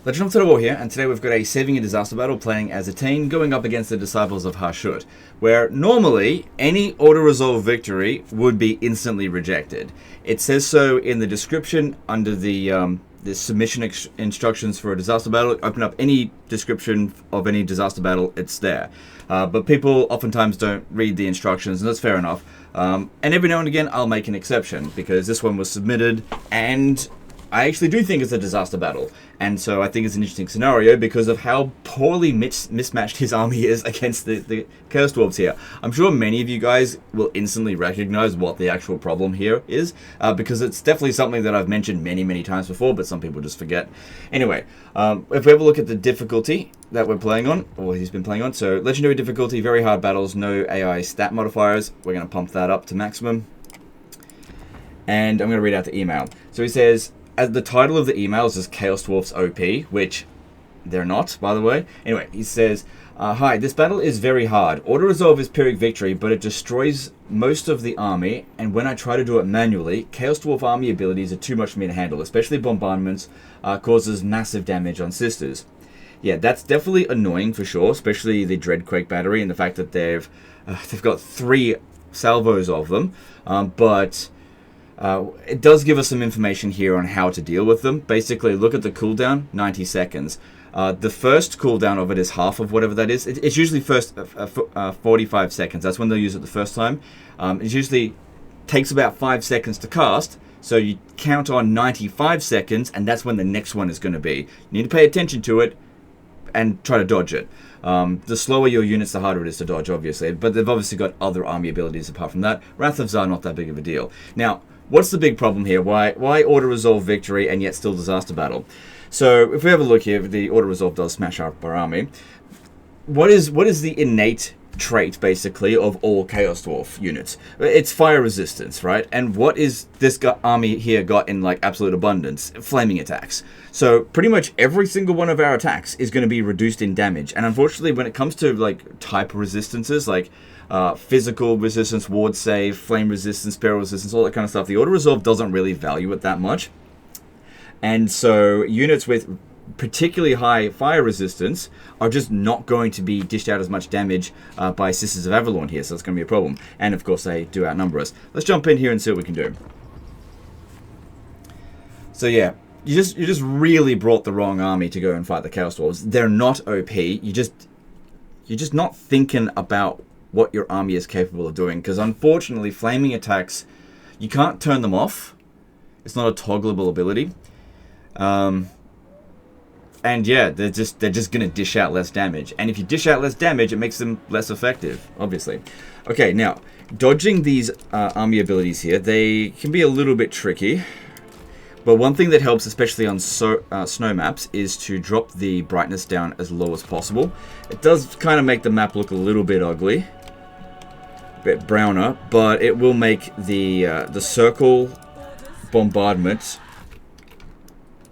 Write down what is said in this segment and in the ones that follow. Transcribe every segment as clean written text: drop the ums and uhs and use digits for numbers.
Legend of Total War here, and today we've got a Saving a Disaster battle playing as a team going up against the Disciples of Hashut, where normally any auto-resolve victory would be instantly rejected. It says so in the description under the submission instructions for a disaster battle. Open up any description of any disaster battle, it's there. But people oftentimes don't read the instructions, and that's fair enough. And every now and again I'll make an exception, because this one was submitted and I actually do think it's a disaster battle, and so I think it's an interesting scenario because of how poorly mismatched his army is against the Chaos Dwarfs here. I'm sure many of you guys will instantly recognize what the actual problem here is, because it's definitely something that I've mentioned many times before, but some people just forget. Anyway, if we have a look at the difficulty that we're playing on, or he's been playing on, so Legendary difficulty, very hard battles, no AI stat modifiers. We're going to pump that up to maximum. And I'm going to read out the email. So he says, as the title of the email is Chaos Dwarfs OP, which they're not, by the way. Anyway, he says, hi, this battle is very hard. Auto-resolve is Pyrrhic victory, but it destroys most of the army, and when I try to do it manually, Chaos Dwarf army abilities are too much for me to handle, especially bombardments, causes massive damage on sisters. Yeah, that's definitely annoying for sure, especially the Dreadquake battery and the fact that they've got 3 salvos of them, but it does give us some information here on how to deal with them. Basically, look at the cooldown, 90 seconds. The first cooldown of it is half of whatever that is. It's usually first 45 seconds. That's when they'll use it the first time. It usually takes about 5 seconds to cast, so you count on 95 seconds, and that's when the next one is going to be. You need to pay attention to it and try to dodge it. The slower your units, the harder it is to dodge, obviously. But they've obviously got other army abilities apart from that. Wrath of Tsar, not that big of a deal. Now, what's the big problem here? Why auto-resolve victory and yet still disaster battle? So if we have a look here, the auto-resolve does smash up our army. What is the innate trait, basically, of all Chaos Dwarf units? It's fire resistance, right? And what is this army here got in like absolute abundance? Flaming attacks. So pretty much every single one of our attacks is going to be reduced in damage. And unfortunately, when it comes to like type resistances, like physical resistance, ward save, flame resistance, spell resistance, all that kind of stuff, the auto-resolve doesn't really value it that much. And so units with particularly high fire resistance are just not going to be dished out as much damage by Sisters of Avalon here, so that's going to be a problem. And of course they do outnumber us. Let's jump in here and see what we can do. So yeah, you just really brought the wrong army to go and fight the Chaos Dwarves. They're not OP. You're just not thinking about what your army is capable of doing, because unfortunately flaming attacks, you can't turn them off. It's not a toggleable ability. And yeah, they're just gonna dish out less damage. And if you dish out less damage, it makes them less effective, obviously. Okay, now, dodging these army abilities here, they can be a little bit tricky. But one thing that helps, especially on snow maps, is to drop the brightness down as low as possible. It does kind of make the map look a little bit ugly, a bit browner, but it will make the circle bombardment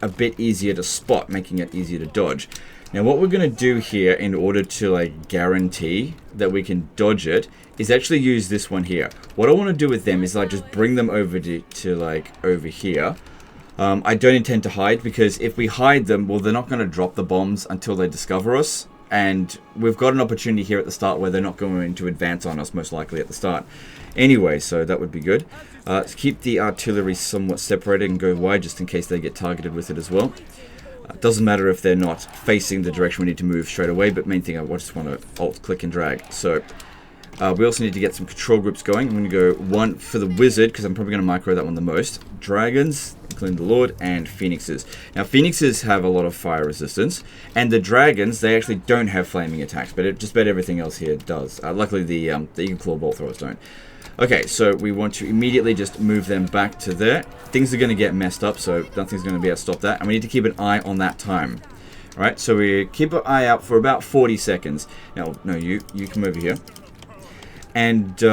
a bit easier to spot, making it easier to dodge. Now what we're going to do here in order to like guarantee that we can dodge it is actually use this one here. What I want to do with them is like just bring them over to like over here. I don't intend to hide, because if we hide them, well, they're not going to drop the bombs until they discover us, and we've got an opportunity here at the start where they're not going to advance on us, most likely at the start. Anyway, so that would be good. Keep the artillery somewhat separated and go wide just in case they get targeted with it as well. Doesn't matter if they're not facing the direction we need to move straight away, but main thing I just want to alt, click and drag. So we also need to get some control groups going. I'm going to go one for the wizard, because I'm probably going to micro that one the most. Dragons, including the Lord, and phoenixes. Now phoenixes have a lot of fire resistance, and the dragons, they actually don't have flaming attacks, but just about everything else here does. Luckily the Eagle Claw bolt throwers don't. Okay, so we want to immediately just move them back to there. Things are going to get messed up, so nothing's going to be able to stop that, and we need to keep an eye on that time. Alright, so we keep an eye out for about 40 seconds. Now, no, you come over here. And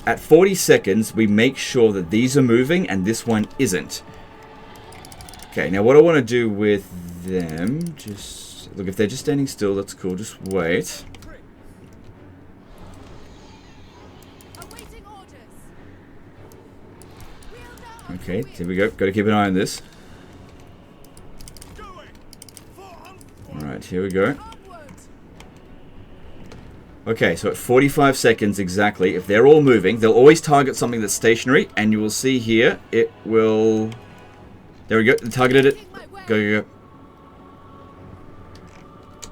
at 40 seconds, we make sure that these are moving and this one isn't. Okay, now what I want to do with them, just look, if they're just standing still, that's cool, just wait. Okay, here we go. Got to keep an eye on this. Alright, here we go. Okay, so at 45 seconds exactly, if they're all moving, they'll always target something that's stationary, and you will see here, it will... There we go, they targeted it. Go, go, go.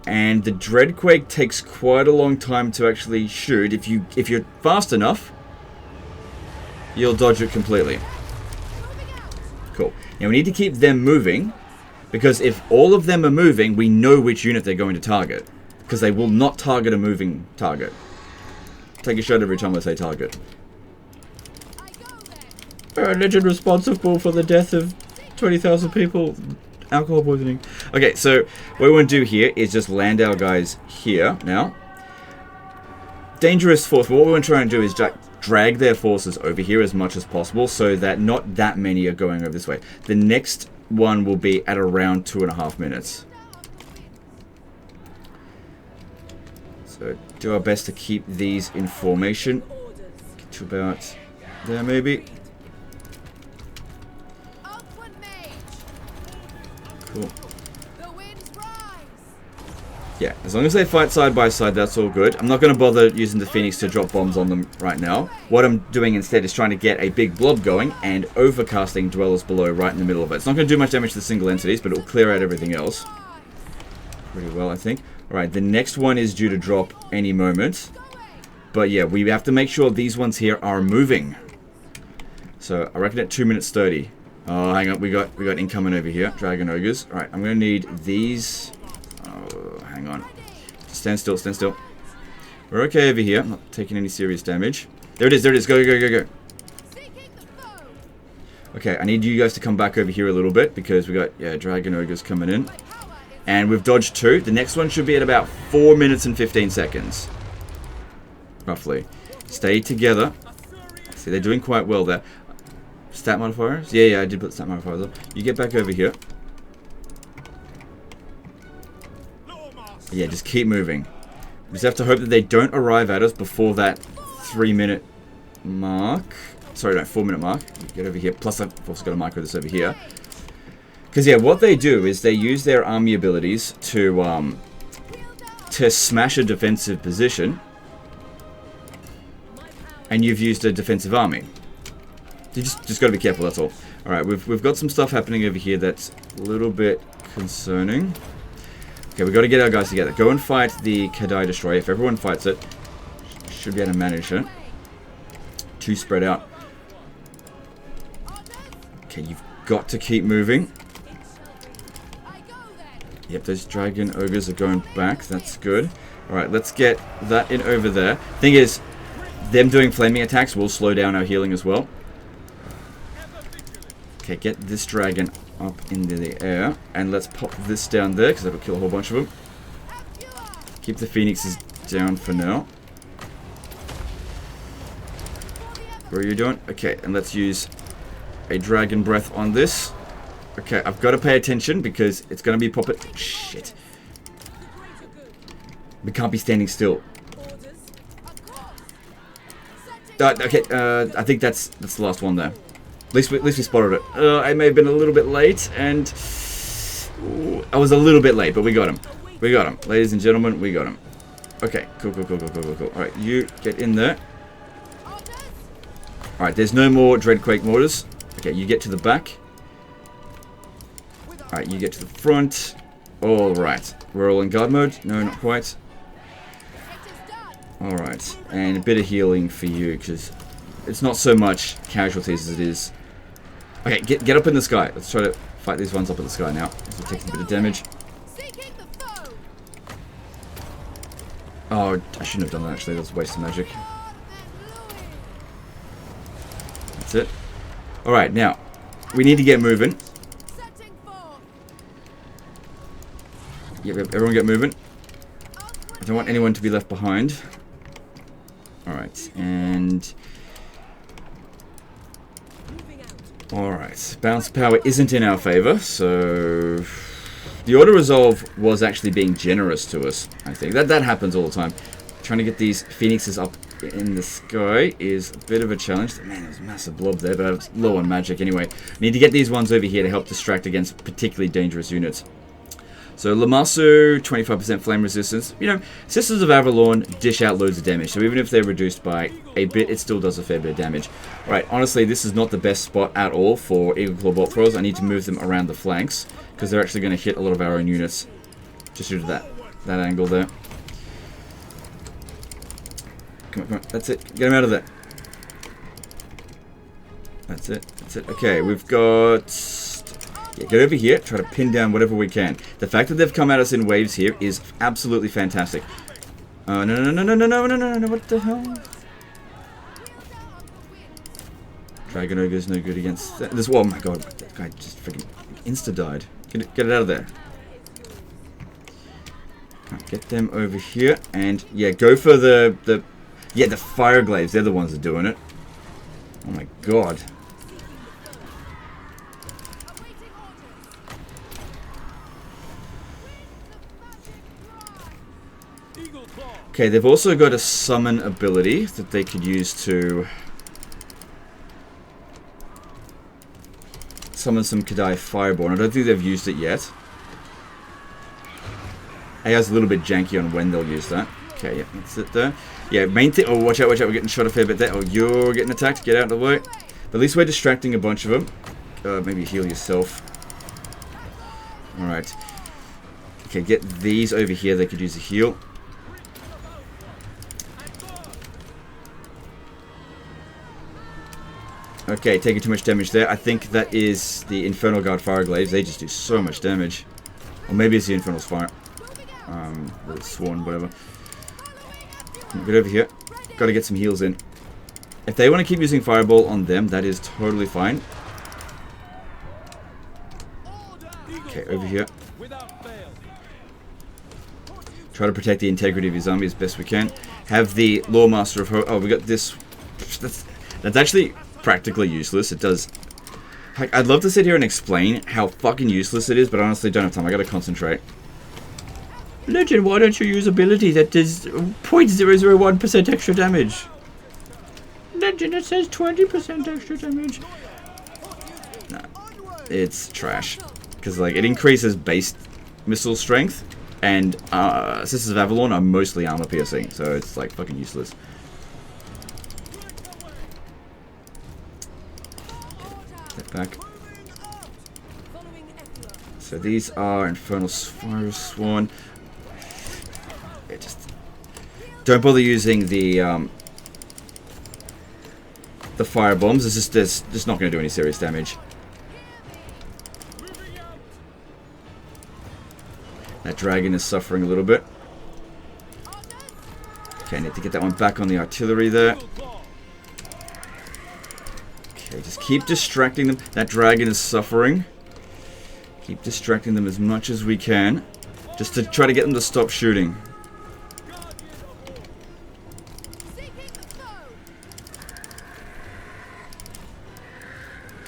And the Dreadquake takes quite a long time to actually shoot. If you're fast enough, you'll dodge it completely. Cool. Now we need to keep them moving, because if all of them are moving, we know which unit they're going to target. Because they will not target a moving target. Take a shot every time I say target. Legend responsible for the death of 20,000 people. Alcohol poisoning. Okay, so what we want to do here is just land our guys here now. Dangerous force. What we want to try and do is drag their forces over here as much as possible so that not that many are going over this way. The next one will be at around 2.5 minutes. So do our best to keep these in formation. Get to about there maybe. Cool. Yeah, as long as they fight side by side, that's all good. I'm not going to bother using the Phoenix to drop bombs on them right now. What I'm doing instead is trying to get a big blob going and overcasting Dwellers below right in the middle of it. It's not going to do much damage to the single entities, but it will clear out everything else. Pretty well, I think. Alright, the next one is due to drop any moment. But yeah, we have to make sure these ones here are moving. So, I reckon at 2 minutes 30. Oh, hang on, we got incoming over here. Dragon Ogres. Alright, I'm going to need these... Oh, hang on. Stand still, stand still. We're okay over here. I'm not taking any serious damage. There it is, there it is. Go, go, go, go. Okay, I need you guys to come back over here a little bit because we got, yeah, Dragon Ogres coming in. And we've dodged 2. The next one should be at about 4 minutes and 15 seconds. Roughly. Stay together. See, they're doing quite well there. Stat modifiers? Yeah, I did put stat modifiers on. You get back over here. Yeah, just keep moving. We just have to hope that they don't arrive at us before that 3-minute mark. Sorry, no, 4-minute mark. Get over here. Plus, I've also got a micro this over here. Because, yeah, what they do is they use their army abilities to smash a defensive position. And you've used a defensive army. You just got to be careful, that's all. Alright, we've got some stuff happening over here that's a little bit concerning. Okay, we've got to get our guys together. Go and fight the Kadai Destroyer. If everyone fights it, should be able to manage it. 2 spread out. Okay, you've got to keep moving. Yep, those Dragon Ogres are going back. That's good. Alright, let's get that in over there. Thing is, them doing flaming attacks will slow down our healing as well. Okay, get this dragon up into the air. And let's pop this down there, because that'll kill a whole bunch of them. Keep the Phoenixes down for now. What are you doing? Okay, and let's use a Dragon Breath on this. Okay, I've got to pay attention, because it's going to be popping... Shit. We can't be standing still. Okay, I think that's the last one there. At least we spotted it. I may have been a little bit late, and I was a little bit late, but we got him. We got him, ladies and gentlemen. We got him. Okay, cool. All right, you get in there. All right, there's no more Dreadquake mortars. Okay, you get to the back. All right, you get to the front. All right, we're all in guard mode. No, not quite. All right, and a bit of healing for you because it's not so much casualties as it is. Okay, get up in the sky. Let's try to fight these ones up in the sky now. This will take a bit of damage. Oh, I shouldn't have done that actually. That was a waste of magic. That's it. All right, now we need to get moving. Yep, everyone get moving. I don't want anyone to be left behind. Alright, and... Alright, bounce power isn't in our favor, so... The auto-resolve was actually being generous to us, I think. That happens all the time. Trying to get these phoenixes up in the sky is a bit of a challenge. Man, there's a massive blob there, but I was low on magic anyway. Need to get these ones over here to help distract against particularly dangerous units. So Lamasu, 25% flame resistance. You know, Sisters of Avalon dish out loads of damage. So even if they're reduced by a bit, it still does a fair bit of damage. Right, honestly, this is not the best spot at all for Eagle Claw Bolt Throwers. I need to move them around the flanks, because they're actually going to hit a lot of our own units. Just due to that angle there. Come on, that's it. Get them out of there. That's it. Okay, we've got... Yeah, get over here, try to pin down whatever we can. The fact that they've come at us in waves here is absolutely fantastic. No, what the hell? Dragon Ogre's no good against that. Oh my god, that guy just freaking insta-died. Get it out of there. Get them over here, and yeah, go for the fire glaives. They're the ones that are doing it. Oh my god. Okay, they've also got a summon ability that they could use to summon some Kadai Fireborn. I don't think they've used it yet. AI's a little bit janky on when they'll use that. Okay, yeah, that's it there. Yeah, main thing... Oh, watch out, we're getting shot a fair bit there. Oh, you're getting attacked. Get out of the way. But at least we're distracting a bunch of them. Maybe heal yourself. Alright. Okay, get these over here. They could use a heal. Okay, taking too much damage there. I think that is the Infernal Guard Fire Glaives. They just do so much damage. Or maybe it's the Infernal's Fire. Or Sworn, whatever. Get over here. Gotta get some heals in. If they want to keep using Fireball on them, that is totally fine. Okay, over here. Try to protect the integrity of his army as best we can. Have the Lawmaster of Hope. Oh, we got this. That's actually practically useless. It does... I'd love to sit here and explain how fucking useless it is, but I honestly don't have time. I gotta concentrate. Legend, why don't you use ability that does 0.001% extra damage? Legend, it says 20% extra damage. Nah, it's trash. Because, like, it increases base missile strength, and Sisters of Avalon are mostly armor piercing, so it's, like, fucking useless. Step back. So these are Infernal Fire Sworn. Just don't bother using the fire bombs. It's just not going to do any serious damage. That dragon is suffering a little bit. Okay, I need to get that one back on the artillery there. Okay, just keep distracting them. That dragon is suffering. Keep distracting them as much as we can, just to try to get them to stop shooting.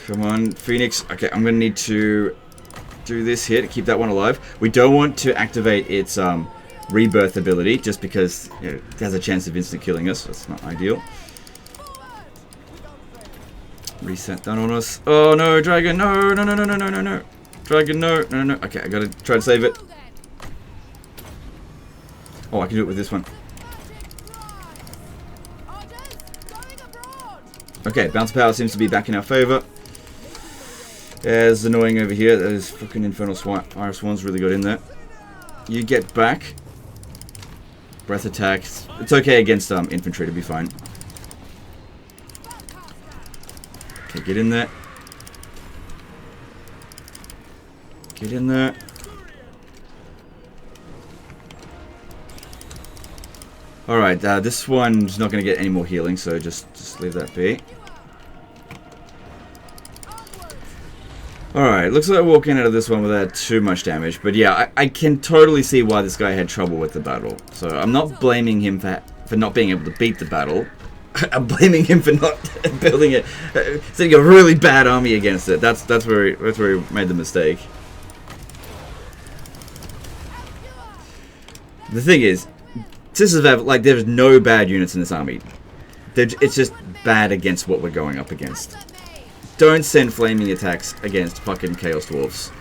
Come on, Phoenix. Okay, I'm going to need to do this here to keep that one alive. We don't want to activate its rebirth ability, just because it has a chance of instant killing us. That's not ideal. Reset that on us. Oh no, dragon, no. Dragon, no. Okay, I gotta try to save it. Oh, I can do it with this one. Okay, bounce power seems to be back in our favor. Yeah, it's annoying over here. Those fucking Infernal Fire Swans really got in there. You get back. Breath attacks. It's okay against infantry to be fine. Okay, get in there. Get in there. Alright, this one's not going to get any more healing, so just leave that be. Alright, looks like we're walking out of this one without too much damage. But yeah, I can totally see why this guy had trouble with the battle. So I'm not blaming him for not being able to beat the battle. I'm blaming him for not building it, setting a really bad army against it. That's where he made the mistake. The thing is, Sisters of Avalon, like, there's no bad units in this army. It's just bad against what we're going up against. Don't send flaming attacks against fucking Chaos Dwarfs.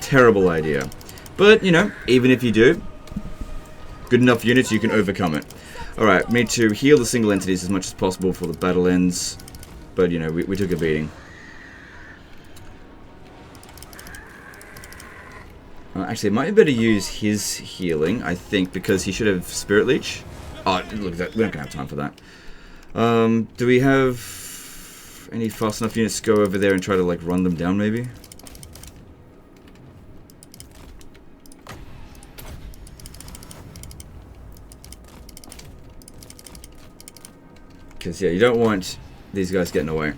Terrible idea. But, you know, even if you do, good enough units, you can overcome it. Alright, we need to heal the single entities as much as possible before the battle ends. But, you know, we took a beating. Actually, it might be better to use his healing, I think, because he should have Spirit Leech. Oh, look at that. We're not going to have time for that. Do we have any fast enough units to go over there and try to, like, run them down, maybe? Because, yeah, you don't want these guys getting away.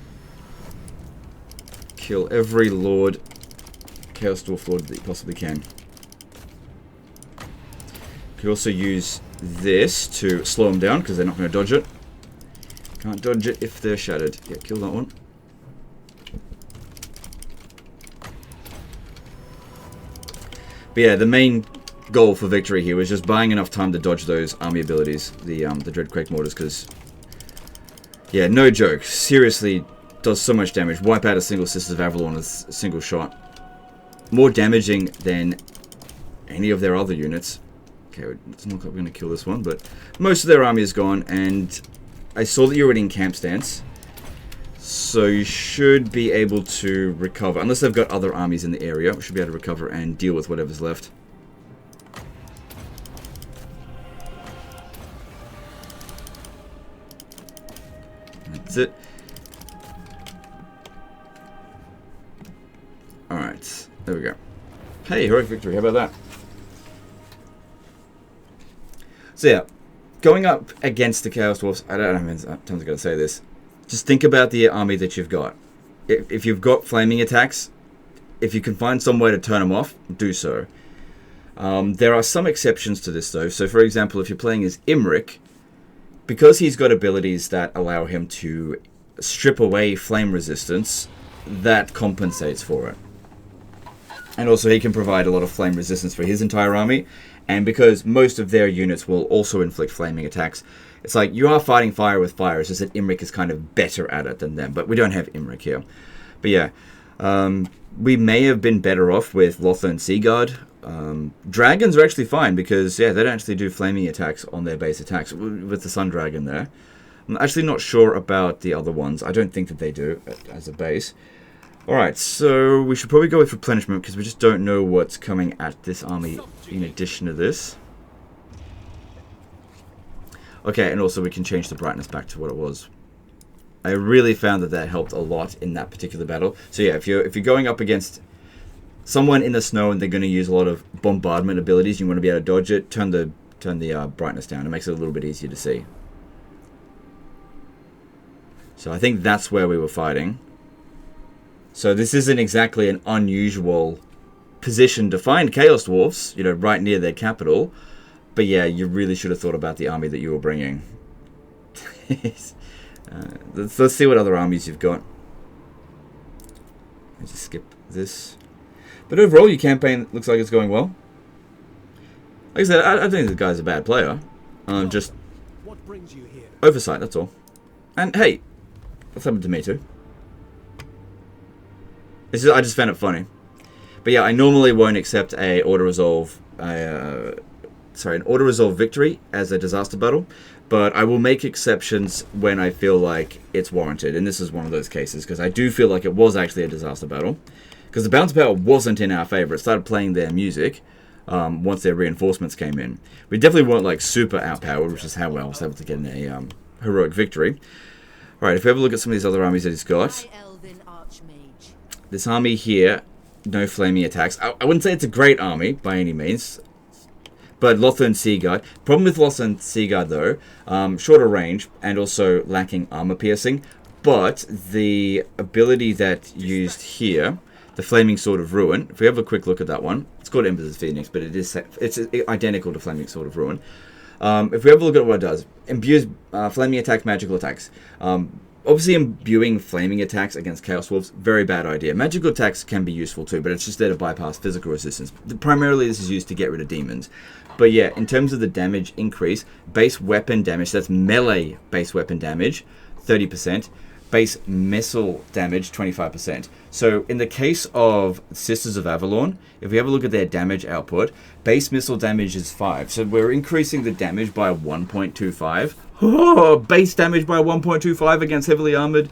Kill every Lord, Chaos Dwarf Lord that you possibly can. You can also use this to slow them down, because they're not going to dodge it. Can't dodge it if they're shattered. Yeah, kill that one. But yeah, the main goal for victory here was just buying enough time to dodge those army abilities, the Dreadquake Mortars, because... yeah, no joke. Seriously, does so much damage. Wipe out a single Sisters of Avalon with a single shot. More damaging than any of their other units. Okay, it's not like we're going to kill this one, but most of their army is gone, and I saw that you're already in camp stance. So you should be able to recover. Unless they've got other armies in the area, we should be able to recover and deal with whatever's left. That's it. Alright, there we go. Hey, heroic victory, how about that? So yeah, going up against the Chaos Dwarfs, I don't know how many times I'm going to say this. Just think about the army that you've got. If you've got flaming attacks, if you can find some way to turn them off, do so. There are some exceptions to this though. So for example, if you're playing as Imric, because he's got abilities that allow him to strip away flame resistance, that compensates for it. And also he can provide a lot of flame resistance for his entire army. And because most of their units will also inflict flaming attacks, it's like you are fighting fire with fire. It's just that Imric is kind of better at it than them. But we don't have Imric here. But yeah, we may have been better off with Lothar and Seaguard. Dragons are actually fine because, yeah, they don't actually do flaming attacks on their base attacks with the Sun Dragon there. I'm actually not sure about the other ones. I don't think that they do as a base. Alright, so we should probably go with replenishment because we just don't know what's coming at this army in addition to this. Okay, and also we can change the brightness back to what it was. I really found that helped a lot in that particular battle. So yeah, if you're going up against someone in the snow and they're going to use a lot of bombardment abilities, you want to be able to dodge it, turn the brightness down. It makes it a little bit easier to see. So I think that's where we were fighting. So this isn't exactly an unusual position to find Chaos Dwarfs, you know, right near their capital. But yeah, you really should have thought about the army that you were bringing. Let's see what other armies you've got. Let's just skip this. But overall, your campaign looks like it's going well. Like I said, I don't think the guy's a bad player. Just oversight, that's all. And hey, that's happened to me too. I just found it funny. But yeah, I normally won't accept an auto-resolve victory as a disaster battle, but I will make exceptions when I feel like it's warranted, and this is one of those cases, because I do feel like it was actually a disaster battle, because the bounce power wasn't in our favor. It started playing their music once their reinforcements came in. We definitely weren't like super outpowered, which is how I was able to get a heroic victory. Alright, if we have a look at some of these other armies that he's got. This army here, no flaming attacks. I wouldn't say it's a great army by any means. But Lothar and Seaguard. Problem with Lothar and Seaguard though, shorter range and also lacking armor piercing. But the ability that used here, the Flaming Sword of Ruin, if we have a quick look at that one, it's called Ember's Phoenix, but it's identical to Flaming Sword of Ruin. If we have a look at what it does, imbues flaming attacks, magical attacks. Obviously, imbuing flaming attacks against Chaos Dwarfs, very bad idea. Magical attacks can be useful too, but it's just there to bypass physical resistance. Primarily, this is used to get rid of demons. But yeah, in terms of the damage increase, base weapon damage, that's melee base weapon damage, 30%. base missile damage 25%. So in the case of Sisters of Avalon, if we have a look at their damage output, base missile damage is 5. So we're increasing the damage by 1.25. Oh, base damage by 1.25 against heavily armored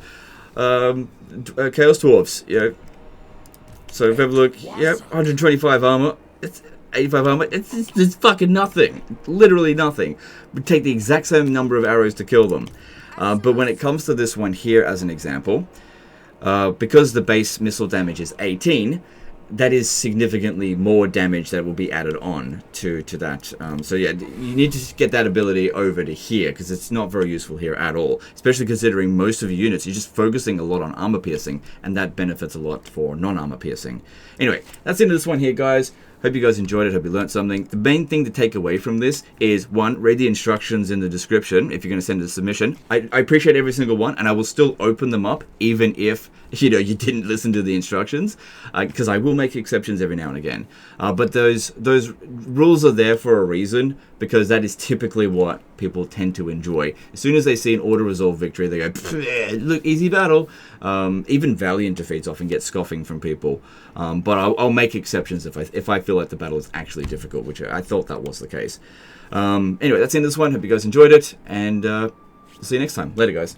Chaos Dwarfs. Yeah. So if we have a look, yep, 125 armor. It's 85 armor. It's fucking nothing. Literally nothing. We take the exact same number of arrows to kill them. But when it comes to this one here, as an example, because the base missile damage is 18, that is significantly more damage that will be added on to that. So yeah, you need to get that ability over to here, because it's not very useful here at all, especially considering most of your units, you're just focusing a lot on armor piercing, and that benefits a lot for non-armor piercing. Anyway, that's the end of this one here, guys. Hope you guys enjoyed it. Hope you learned something. The main thing to take away from this is, one, read the instructions in the description if you're going to send a submission. I appreciate every single one, and I will still open them up even if you didn't listen to the instructions, because I will make exceptions every now and again. But those rules are there for a reason, because that is typically what people tend to enjoy. As soon as they see an auto-resolve victory, they go, look, easy battle. Even Valiant defeats often get scoffing from people. But I'll make exceptions if I feel like the battle is actually difficult, which I thought that was the case. Anyway, that's the end of this one. Hope you guys enjoyed it, and see you next time. Later, guys.